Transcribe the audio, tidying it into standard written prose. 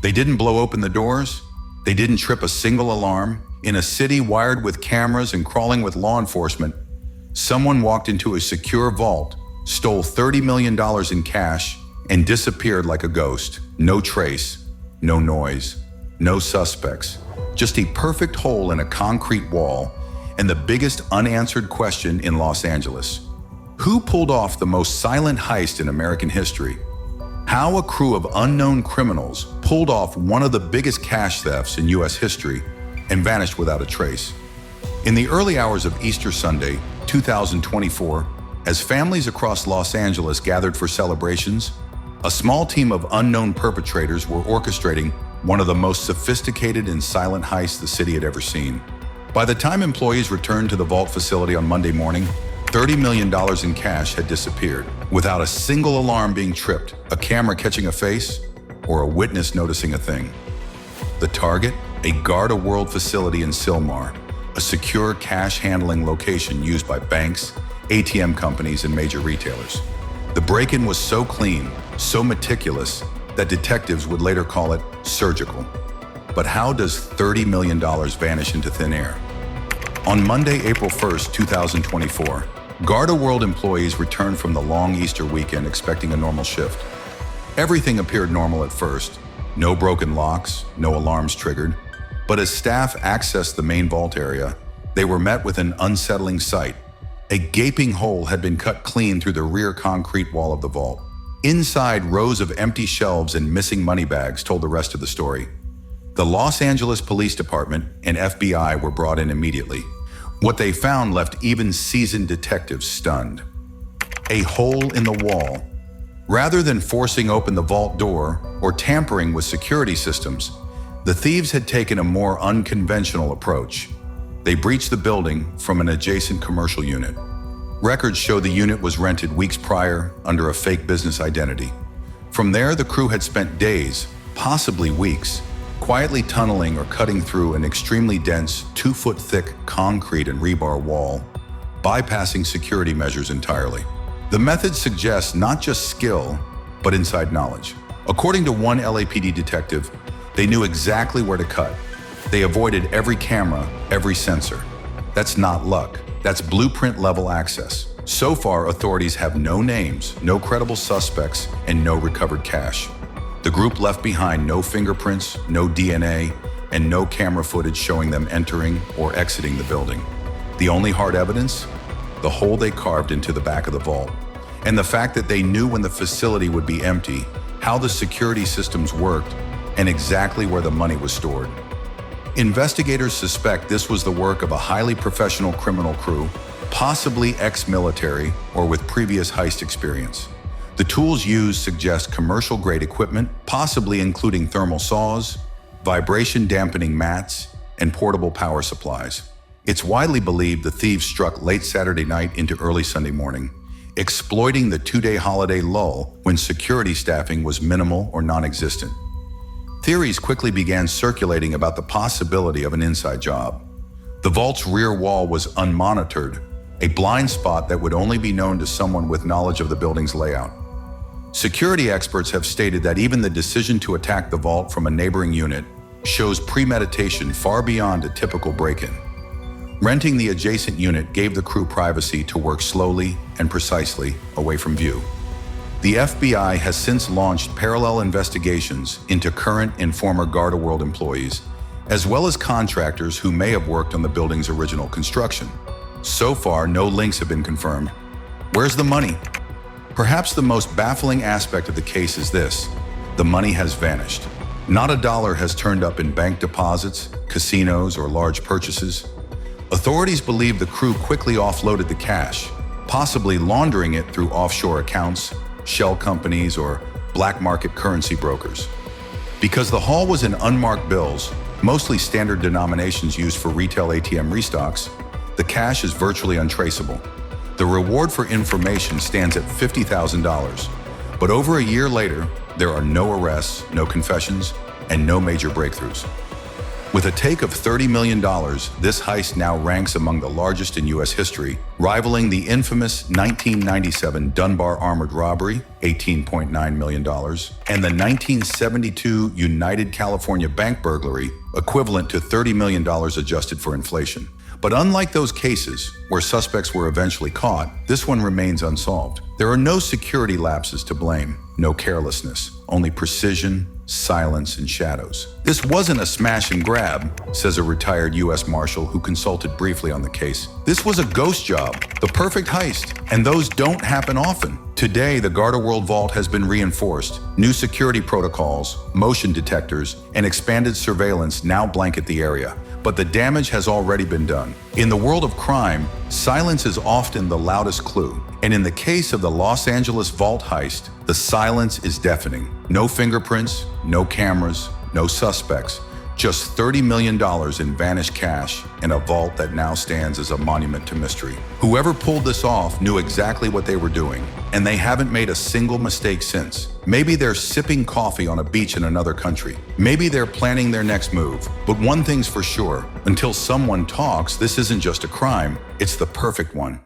They didn't blow open the doors. They didn't trip a single alarm. In a city wired with cameras and crawling with law enforcement, someone walked into a secure vault, stole $30 million in cash, and disappeared like a ghost. No trace, no noise, no suspects. Just a perfect hole in a concrete wall, and the biggest unanswered question in Los Angeles. Who pulled off the most silent heist in American history? How a crew of unknown criminals pulled off one of the biggest cash thefts in U.S. history and vanished without a trace. In the early hours of Easter Sunday, 2024, as families across Los Angeles gathered for celebrations, a small team of unknown perpetrators were orchestrating one of the most sophisticated and silent heists the city had ever seen. By the time employees returned to the vault facility on Monday morning, $30 million in cash had disappeared, without a single alarm being tripped, a camera catching a face, or a witness noticing a thing. The target? A 𝐅𝐸 facility in Sylmar, a secure cash handling location used by banks, ATM companies, and major retailers. The break-in was so clean, so meticulous, that detectives would later call it surgical. But how does $30 million vanish into thin air? On Monday, April 1st, 2024, 𝐅𝐸 employees returned from the long Easter weekend expecting a normal shift. Everything appeared normal at first. No broken locks, no alarms triggered. But as staff accessed the main vault area, they were met with an unsettling sight. A gaping hole had been cut clean through the rear concrete wall of the vault. Inside, rows of empty shelves and missing money bags told the rest of the story. The Los Angeles Police Department and FBI were brought in immediately. What they found left even seasoned detectives stunned. A hole in the wall. Rather than forcing open the vault door or tampering with security systems, the thieves had taken a more unconventional approach. They breached the building from an adjacent commercial unit. Records show the unit was rented weeks prior under a fake business identity. From there, the crew had spent days, possibly weeks, quietly tunneling or cutting through an extremely dense, 2-foot-thick concrete and rebar wall, bypassing security measures entirely. The method suggests not just skill, but inside knowledge. According to one LAPD detective, they knew exactly where to cut. They avoided every camera, every sensor. That's not luck. That's blueprint-level access. So far, authorities have no names, no credible suspects, and no recovered cash. The group left behind no fingerprints, no DNA, and no camera footage showing them entering or exiting the building. The only hard evidence? The hole they carved into the back of the vault. And the fact that they knew when the facility would be empty, how the security systems worked, and exactly where the money was stored. Investigators suspect this was the work of a highly professional criminal crew, possibly ex-military or with previous heist experience. The tools used suggest commercial-grade equipment, possibly including thermal saws, vibration-dampening mats, and portable power supplies. It's widely believed the thieves struck late Saturday night into early Sunday morning, exploiting the 2-day holiday lull when security staffing was minimal or non-existent. Theories quickly began circulating about the possibility of an inside job. The vault's rear wall was unmonitored, a blind spot that would only be known to someone with knowledge of the building's layout. Security experts have stated that even the decision to attack the vault from a neighboring unit shows premeditation far beyond a typical break-in. Renting the adjacent unit gave the crew privacy to work slowly and precisely away from view. The FBI has since launched parallel investigations into current and former 𝐅𝐸 employees, as well as contractors who may have worked on the building's original construction. So far, no links have been confirmed. Where's the money? Perhaps the most baffling aspect of the case is this: the money has vanished. Not a dollar has turned up in bank deposits, casinos, or large purchases. Authorities believe the crew quickly offloaded the cash, possibly laundering it through offshore accounts, shell companies, or black market currency brokers. Because the haul was in unmarked bills, mostly standard denominations used for retail ATM restocks, the cash is virtually untraceable. The reward for information stands at $50,000, but over a year later, there are no arrests, no confessions, and no major breakthroughs. With a take of $30 million, this heist now ranks among the largest in U.S. history, rivaling the infamous 1997 Dunbar armored robbery, $18.9 million, and the 1972 United California bank burglary, equivalent to $30 million adjusted for inflation. But unlike those cases, where suspects were eventually caught, this one remains unsolved. There are no security lapses to blame, no carelessness, only precision, silence, and shadows. This wasn't a smash and grab, says a retired U.S. Marshal who consulted briefly on the case. This was a ghost job, the perfect heist, and those don't happen often. Today, the Garda Vault has been reinforced. New security protocols, motion detectors, and expanded surveillance now blanket the area. But the damage has already been done. In the world of crime, silence is often the loudest clue. And in the case of the Los Angeles vault heist, the silence is deafening. No fingerprints, no cameras, no suspects, just $30 million in vanished cash in a vault that now stands as a monument to mystery. Whoever pulled this off knew exactly what they were doing, and they haven't made a single mistake since. Maybe they're sipping coffee on a beach in another country. Maybe they're planning their next move. But one thing's for sure, until someone talks, this isn't just a crime, it's the perfect one.